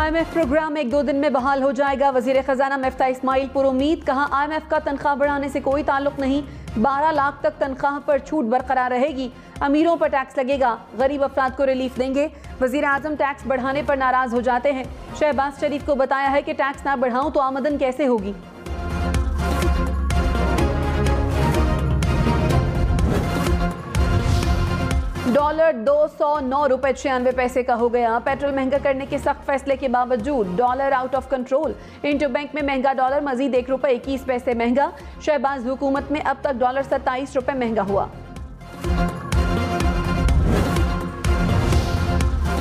IMF programme 1-2 दिन में बहाल हो जाएगा। वजीर खजाना मिफ्ता इस्माइल पुरुमीद। कहा IMF का तनख्वाह बढ़ाने से कोई ताल्लुक नहीं, 12 लाख तक तनख्वाह पर छूट बरकरार रहेगी। अमीरों पर टैक्स लगेगा, गरीब अफराद को रिलीफ देंगे। वजीर आजम टैक्स बढ़ाने पर नाराज हो जाते हैं। शहबाज शरीफ को बताया है कि टैक्स ना बढ़ाऊं तो आमदन कैसे होगी। डॉलर 209 रुपए 96 पैसे का हो गया। पेट्रोल महंगा करने के सख्त फैसले के बावजूद dollar out of control. Inter bank में महंगा डॉलर मजीद 1 रुपए 21 पैसे महंगा। शहबाज हुकूमत में अब तक डॉलर 27 रुपए महंगा हुआ।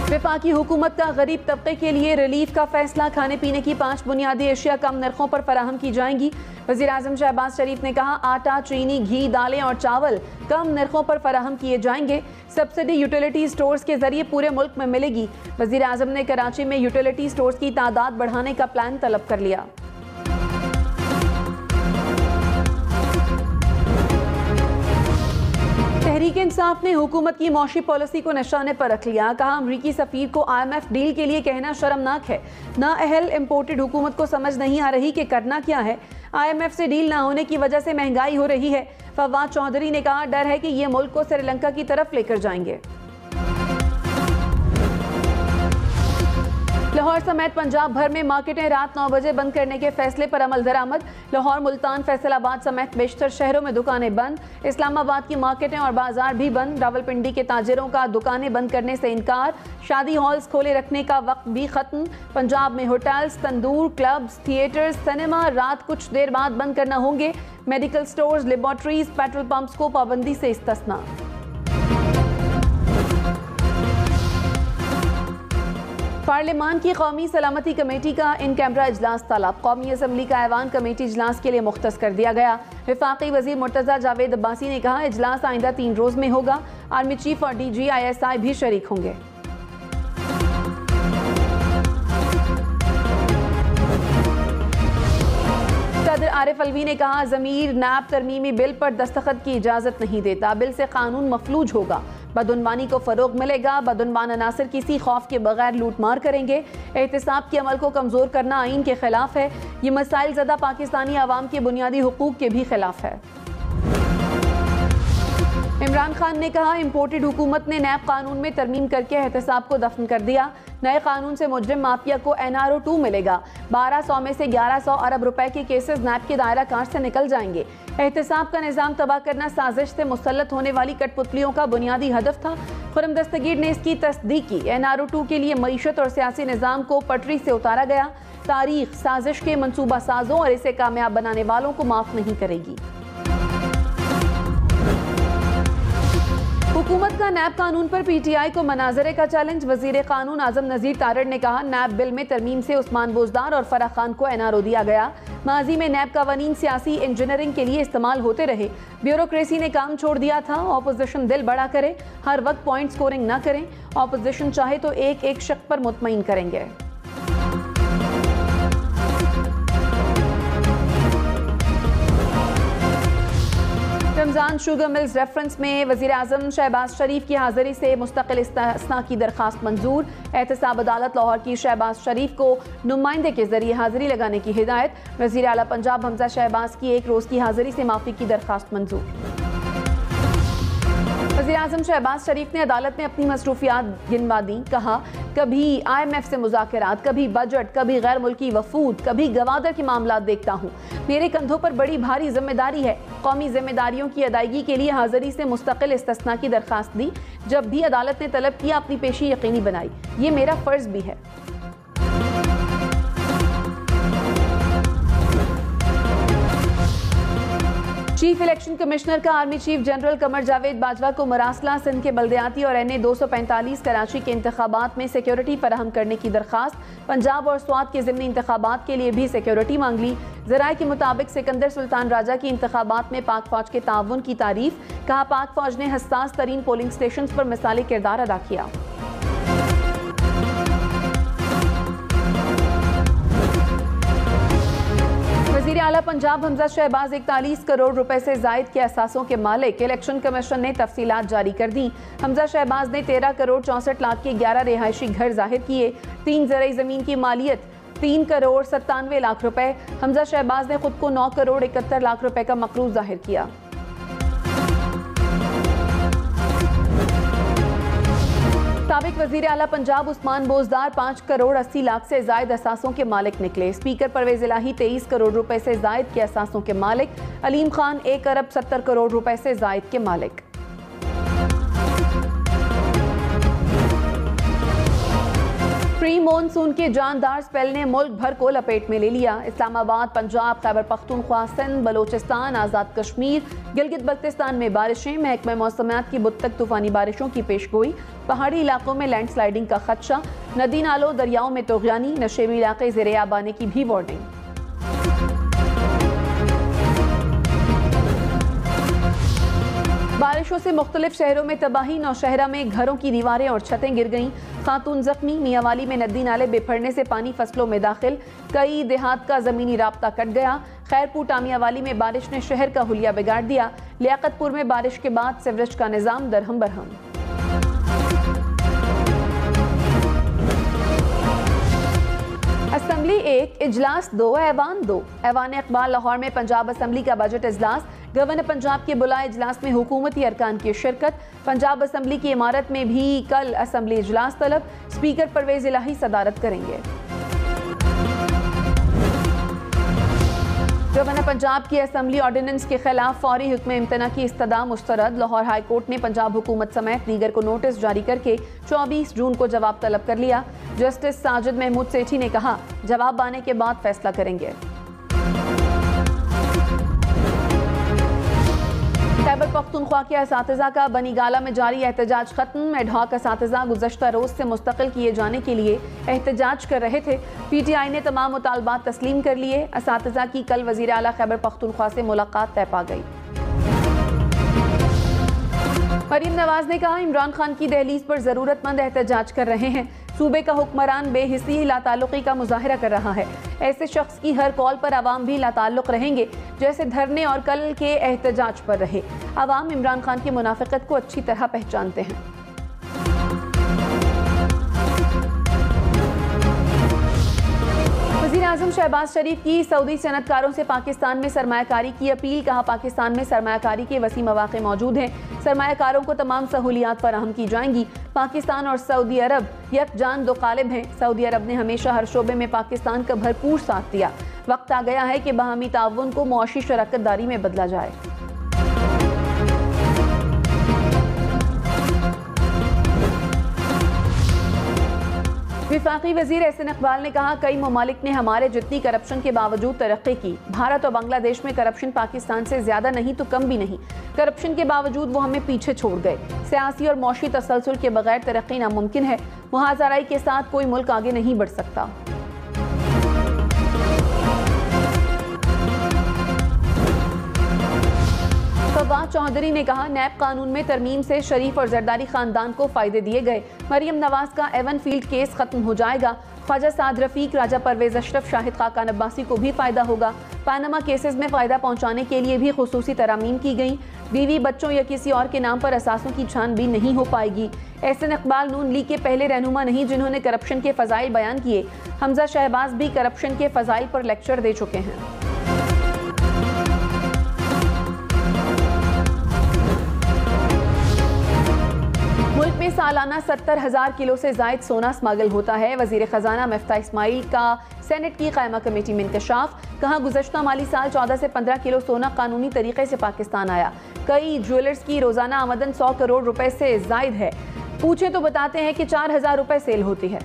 वफाकी हुकूमत का गरीब तबके के लिए रिलीफ का फैसला। खाने पीने की 5 बुनियादी अशिया कम नरखों पर फराहम की जाएंगी। वज़ीर आज़म शहबाज शरीफ ने कहा आटा, चीनी, घी, दालें और चावल कम नरखों पर फराहम किए जाएंगे। सब्सिडी यूटिलिटी स्टोर्स के जरिए पूरे मुल्क में मिलेगी। वज़ीर आज़म ने कराची में यूटिलिटी स्टोर्स की तादाद बढ़ाने का प्लान तलब कर लिया। तहरीक इंसाफ ने हुकूमत की मौशी पॉलिसी को निशाने पर रख लिया। कहा अमरीकी सफीर को IMF डील के लिए कहना शर्मनाक है। नाअहल इम्पोर्टेड हुकूमत को समझ नहीं आ रही कि करना क्या है। IMF से डील ना होने की वजह से महंगाई हो रही है। फवाद चौधरी ने कहा डर है कि ये मुल्क को श्रीलंका की तरफ लेकर जाएंगे। लाहौर समेत पंजाब भर में मार्केटें रात 9 बजे बंद करने के फैसले पर अमल दरामद। लाहौर, मुल्तान, फैसलाबाद समेत बेशतर शहरों में दुकानें बंद। इस्लामाबाद की मार्केटें और बाजार भी बंद। रावलपिंडी के ताजिरों का दुकानें बंद करने से इनकार। शादी हॉल्स खोले रखने का वक्त भी खत्म। पंजाब में होटल्स, तंदूर, क्लब्स, थिएटर्स, सिनेमा रात कुछ देर बाद बंद करना होंगे। Medical stores, laboratories, petrol pumps को पाबंदी से इस्तिस्ना। पार्लियामान की कौमी सलामती कमेटी का इन कैमरा इजलास तलब। कौमी असम्बली का ऐवान कमेटी इजलास के लिए मुख्तस कर दिया गया। वफाकी वजीर मुर्तजा जावेद अब्बासी ने कहा इजलास आइंदा 3 रोज में होगा। आर्मी चीफ और DG ISI भी शरीक होंगे। सदर आरिफ अलवी ने कहा ज़मीर नैब तरमीमी बिल पर दस्तखत की इजाज़त नहीं देता। बिल से कानून मफलूज होगा। बदउनवानी को फ़रोग मिलेगा। बदउनवान अनासर किसी खौफ के बगैर लूट मार करेंगे। एहतिसाब के अमल को कमज़ोर करना आइन के खिलाफ है। ये मसाइल ज़दा पाकिस्तानी आवाम के बुनियादी हुकूक के भी खिलाफ है। इमरान खान ने कहा इम्पोर्टेड हुकूमत ने नैब कानून में तरमीम करके एहतिसाब को दफन कर दिया। नए कानून से मुजरिम माफिया को NRO 2 मिलेगा। 1200 में से 1100 अरब रुपए के केसेस नैब के दायरा कार से निकल जाएंगे। एहतिसाब का निज़ाम तबाह करना साजिश से मुसल्लत होने वाली कठपुतलियों का बुनियादी हदफ था। खुर्रम दस्तगीर ने इसकी तस्दीक की। NRO 2 के लिए मईशत और सियासी निज़ाम को पटरी से उतारा गया। तारीख साजिश के मनसूबा साजों और इसे कामयाब बनाने वालों को माफ नहीं करेगी। हुकूमत का नैब कानून पर PTI को मनाजरे का चैलेंज। वजीर कानून आजम नजीर तारड़ ने कहा नैब बिल में तरमीम से उस्मान बोजदार और फराह खान को NRO दिया गया। माजी में नैब कवानीन सियासी इंजीनियरिंग के लिए इस्तेमाल होते रहे। ब्यूरोक्रेसी ने काम छोड़ दिया था। ऑपोजिशन दिल बड़ा करे, हर वक्त पॉइंट स्कोरिंग न करें। ऑपोजिशन चाहे तो एक एक शख्स पर मुतमईन करेंगे। रमजान शुगर मिल्स रेफरेंस में वज़ीर आज़म शहबाज शरीफ की हाजिरी से मुस्तकिल इस्तिस्ना की दरखास्त मंजूर। एहतसाब अदालत लाहौर की शहबाज शरीफ को नुमाइंदे के जरिए हाजिरी लगाने की हिदायत। वज़ीर आला पंजाब हमजा शहबाज की 1 रोज़ की हाजिरी से माफ़ी की दरखास्त मंजूर। वज़ीर आज़म शहबाज शरीफ ने अदालत में अपनी मसरूफियात गिनवा दी। कहा कभी IMF से मुज़ाकरात, कभी बजट, कभी गैर मुल्की वफूद, कभी गवादर के मामला देखता हूँ। मेरे कंधों पर बड़ी भारी जिम्मेदारी है। कौमी जिम्मेदारियों की अदायगी के लिए हाजिरी से मुस्तकिल इस्तिस्ना की दरखास्त दी। जब भी अदालत ने तलब किया अपनी पेशी यकीनी बनाई। ये मेरा फ़र्ज भी है। चीफ इलेक्शन कमिश्नर का army chief general Qamar Javed Bajwa को मरासला, सिंध के बल्दियाती और NA 245 कराची के इंतखाबात में सिक्योरिटी फराहम करने की दरखास्त। पंजाब और स्वात के ज़िमनी इंतखाबात के लिए भी सिक्योरिटी मांग ली। ज़राए के मुताबिक सिकंदर सुल्तान राजा की इंतखाबात में पाक फौज के ताउन की तारीफ। कहा पाक फौज ने हसास तरीन पोलिंग स्टेशन पर मिसाली किरदार अदा किया। वज़ीर आला पंजाब हमजा शहबाज 41 करोड़ रुपए से जायद के असासों के मालिक। इलेक्शन कमीशन ने तफसीलात जारी कर दी। हमजा शहबाज ने 13 करोड़ 64 लाख के 11 रिहायशी घर जाहिर किए। 3 ज़रई ज़मीन की मालियत 3 करोड़ 97 लाख रुपए। हमजा शहबाज ने खुद को 9 करोड़ 71 लाख रुपए का मकरूज जाहिर किया। साबिक वज़ीर आला पंजाब उस्मान बोजदार 5 करोड़ 80 लाख से जायद असासों के मालिक निकले। स्पीकर परवेज इलाही 23 करोड़ रुपए से जायद के असासों के मालिक। अलीम खान 1 अरब 70 करोड़ रुपए से जायद के मालिक। प्री मॉनसून के जानदार स्पेल ने मुल्क भर को लपेट में ले लिया। इस्लामाबाद, पंजाब, खैबर पख्तूनख्वा, सिंध, बलोचिस्तान, आज़ाद कश्मीर, गिलगित बल्तिस्तान में बारिशें। महकमा मौसमियात की बुध तक तूफानी बारिशों की पेशगोई। पहाड़ी इलाकों में लैंडस्लाइडिंग का खदशा। नदी नालों दरियाओं में तोग़यानी। नशेबी इलाके ज़ेरे आब आने की भी वार्निंग। बारिशों से मुख्तलिफ शहरों में तबाही। नौशहरा में घरों की दीवारें और छतें गिर गईं। खातून जख्मी। मियांवाली में नदी नाले बिफरने से पानी फसलों में दाखिल। कई देहात का जमीनी राब्ता कट गया। खैरपुर टामियावाली में बारिश ने शहर का हुलिया बिगाड़ दिया। लियाकतपुर में बारिश के बाद सीवरेज का निजाम दरहम बरहम। असम्बली 1, इजलास 2, ऐवान 2। ऐवान इकबाल लाहौर में पंजाब असम्बली का बजट इजलास। गवर्नर पंजाब के बुलाए इजलास में हुकूमती अरकान की शिरकत। पंजाब असम्बली की इमारत में भी कल असम्बली इजलास तलब। स्पीकर परवेज इलाही सदारत करेंगे। गवर्नर पंजाब की असम्बली ऑर्डिनेंस के खिलाफ फौरी हुक्म इम्तना की इस्तदा मुस्तरद। लाहौर हाई कोर्ट ने पंजाब हुकूमत समेत दीगर को नोटिस जारी करके 24 जून को जवाब तलब कर लिया। जस्टिस साजिद महमूद सेठी ने कहा, जवाब आने के बाद फैसला करेंगे। खैबर पख्तूनख्वा के असातिज़ा का बनीगाला में जारी एहतजाज खत्म। एडहॉक असातिज़ा गुज़श्ता रोज़ से मुस्तकिल किए जाने के लिए एहतजाज कर रहे थे। PTI ने तमाम मुतालबात तस्लीम कर लिए। असातिज़ा की कल वज़ीर आला खैबर पख्तूनख्वा से मुलाकात तय पा गई। मरीम नवाज ने कहा, इमरान खान की दहलीज पर ज़रूरतमंद एहतजाज कर रहे हैं। सूबे का हुक्मरान बेहिस्सी लाताल्लुकी का मुजाहिरा कर रहा है। ऐसे शख्स की हर कॉल पर आवाम भी लाताल्लुक रहेंगे, जैसे धरने और कल के एहतजाज पर रहे। आवाम इमरान खान की मुनाफिकत को अच्छी तरह पहचानते हैं। वज़ीर-ए-आज़म शहबाज शरीफ की सऊदी सनतकारों से पाकिस्तान में सरमायाकारी की अपील। कहा, पाकिस्तान में सरमायाकारी के वसी मौक़े मौजूद हैं। सरमायाकारों को तमाम सहूलियात फराहम की जाएंगी। पाकिस्तान और सऊदी अरब यकजान दो कालिब हैं। सऊदी अरब ने हमेशा हर शोबे में पाकिस्तान का भरपूर साथ दिया। वक्त आ गया है कि बाहमी ताउन को मुआशी शराकतदारी में बदला जाए। विफाकी वजीर एहसन इकबाल ने कहा, कई ममालिक ने हमारे जितनी करप्शन के बावजूद तरक्की की। भारत और बांग्लादेश में करप्शन पाकिस्तान से ज्यादा नहीं तो कम भी नहीं। करप्शन के बावजूद वो हमें पीछे छोड़ गए। सियासी और मौशी तसलसल के बगैर तरक्की नामुमकिन है। मुहाजराई के साथ कोई मुल्क आगे नहीं बढ़ सकता। फवाद चौधरी ने कहा, नैब कानून में तरमीम से शरीफ और जरदारी खानदान को फायदे दिए गए। मरियम नवाज का एवन फील्ड केस खत्म हो जाएगा। ख्वाजा साद रफीक, राजा परवेज अशरफ, शाहिद खाकान अब्बासी को भी फायदा होगा। पानामा केसेस में फायदा पहुंचाने के लिए भी खुसूसी तरामीम की गई। बीवी, बच्चों या किसी और के नाम पर असासों की छानबीन नहीं हो पाएगी। एहसन इकबाल नून लीग के पहले रहनुमा नहीं जिन्होंने करप्शन के फजाइल बयान किए। हमजा शहबाज भी करप्शन के फजाइल पर लेक्चर दे चुके हैं। मुल्क में सालाना 70,000 किलो से जायद सोना स्मगल होता है। वजीर खजाना मिफ्ता इस्माइल का सेनेट की कायमा कमेटी में इंकशाफ। कहा, गुज़श्ता माली साल 14 से 15 किलो सोना कानूनी तरीके से पाकिस्तान आया। कई ज्वेलर्स की रोजाना आमदन 100 करोड़ रुपए से जायद है। पूछे तो बताते हैं कि 4,000 रुपए सेल होती है।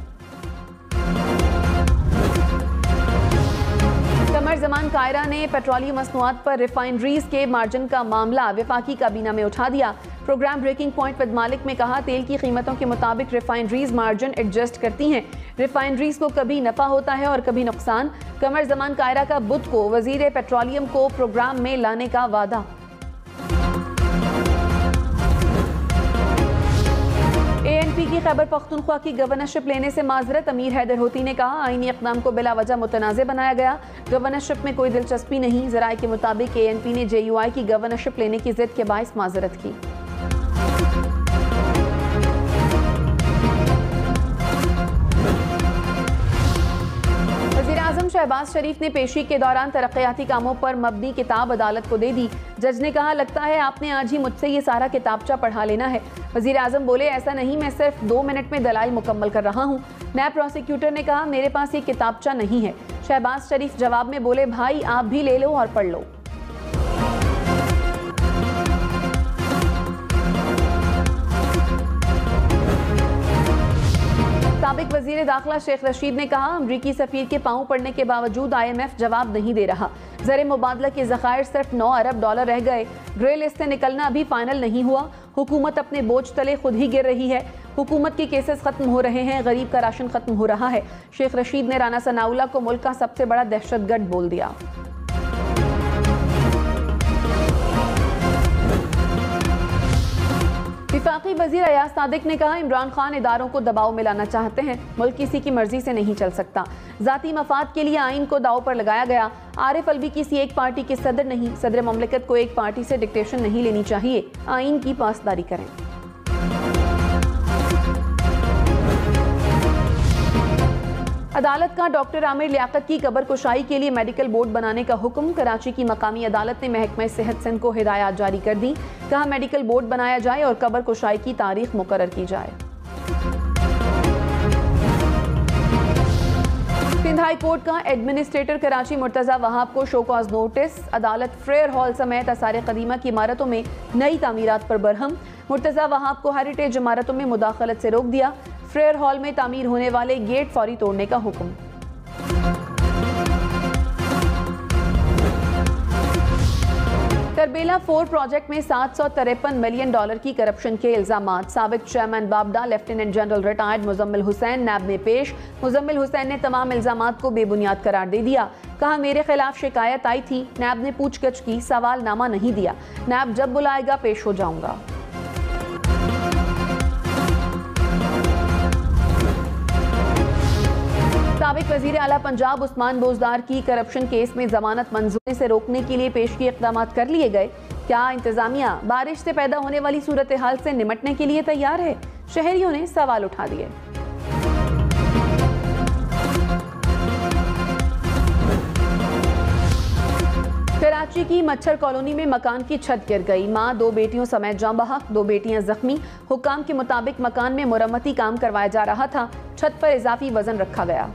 कमर जमान कायरा ने पेट्रोलियम मसनूआत पर रिफाइनरीज के मार्जिन का मामला वफाकी काबीना में उठा दिया। प्रोग्राम ब्रेकिंग पॉइंट विद मालिक में कहा, तेल की कीमतों के मुताबिक रिफाइनरीज मार्जिन एडजस्ट करती हैं। रिफाइनरीज को कभी नफा होता है और कभी नुकसान। कमर जमान कायरा का बुध को वजीर पेट्रोलियम को प्रोग्राम में लाने का वादा। PNP की खैबर पख्तूनख्वा की गवर्नरशिप लेने से माजरत। अमीर हैदर होती ने कहा, आईनी इक़दाम को बिला वजह मुतनाज़ बनाया गया, गवर्नरशिप में कोई दिलचस्पी नहीं। ज़राए के मुताबिक ANP ने JUI की गवर्नरशिप लेने की जिद के बाइस माजरत की। शहबाज शरीफ ने पेशी के दौरान तरक्याती कामों पर मबनी किताब अदालत को दे दी। जज ने कहा, लगता है आपने आज ही मुझसे ये सारा किताबचा पढ़ा लेना है। वजीर आजम बोले, ऐसा नहीं, मैं सिर्फ 2 मिनट में दलाइल मुकम्मल कर रहा हूँ। नैब प्रोसिक्यूटर ने कहा, मेरे पास ये किताबचा नहीं है। शहबाज शरीफ जवाब में बोले, भाई आप भी ले लो और पढ़ लो। साबिक वजीर दाखिला शेख रशीद ने कहा, अमरीकी सफीर के पांव पड़ने के बावजूद IMF जवाब नहीं दे रहा। ज़र मुबादला के ज़खायर सिर्फ $9 अरब रह गए। ग्रे लिस्ट से निकलना अभी फाइनल नहीं हुआ। हुकूमत अपने बोझ तले खुद ही गिर रही है। हुकूमत के केसेस खत्म हो रहे हैं, गरीब का राशन खत्म हो रहा है। शेख रशीद ने राना सनाउल्लाह को मुल्क का सबसे बड़ा दहशतगर्द बोल दिया। विफाकी वजीर अयाज सादिक ने कहा, इमरान खान इदारों को दबाव में लाना चाहते हैं। मुल्क किसी की मर्जी से नहीं चल सकता। जाती मफाद के लिए आइन को दाव पर लगाया गया। आरिफ अलवी किसी एक पार्टी के सदर नहीं। सदर ममलिकत को एक पार्टी से डिक्टेशन नहीं लेनी चाहिए। आइन की पासदारी करें। अदालत का डॉक्टर आमिर लियाकत की कब्र कुशाई के लिए मेडिकल बोर्ड बनाने का हुक्म। कराची की मकामी अदालत ने महकमा सेहत सिंध को हिदायत जारी कर दी। कहा, मेडिकल बोर्ड बनाया जाए और कब्र कुशाई की तारीख मुकर्रर की जाए। सिंध हाई कोर्ट का एडमिनिस्ट्रेटर कराची मुर्तजा वहाब को शो कॉज नोटिस। अदालत फ्रेयर हॉल समेत आसार कदीमा की इमारतों में नई तामीरात पर बरहम। मुर्तजा वहाब को हेरिटेज इमारतों में मुदाखलत से रोक दिया। फ्रेयर हॉल में तामीर होने वाले गेट फौरी तोड़ने का हुक्म। करबेला 4 प्रोजेक्ट में $753 मिलियन की करप्शन के इल्जामात। साबिक चेयरमैन बाबडा, lieutenant general retired Muzammil Hussain NAB में पेश। मुजम्मिल हुसैन ने तमाम इल्जामात को बेबुनियाद करार दे दिया। कहा, मेरे खिलाफ शिकायत आई थी, नैब ने पूछगछ की, सवालनामा नहीं दिया। नैब जब बुलाएगा पेश हो जाऊंगा। साबिक वजीर आला पंजाब उस्मान बोजदार की करप्शन केस में जमानत मंजूरी से रोकने के लिए पेशगी इक़दाम कर लिए गए। क्या इंतजामिया बारिश से पैदा होने वाली सूरत हाल से निमटने के लिए तैयार है? शहरियों ने सवाल उठा दिए। कराची की मच्छर कॉलोनी में मकान की छत गिर गई। मां 2 बेटियों समेत जाँ बहक, 2 बेटियां जख्मी। हुक्काम के मुताबिक मकान में मुरम्मती काम करवाया जा रहा था। छत पर इजाफी वजन रखा गया।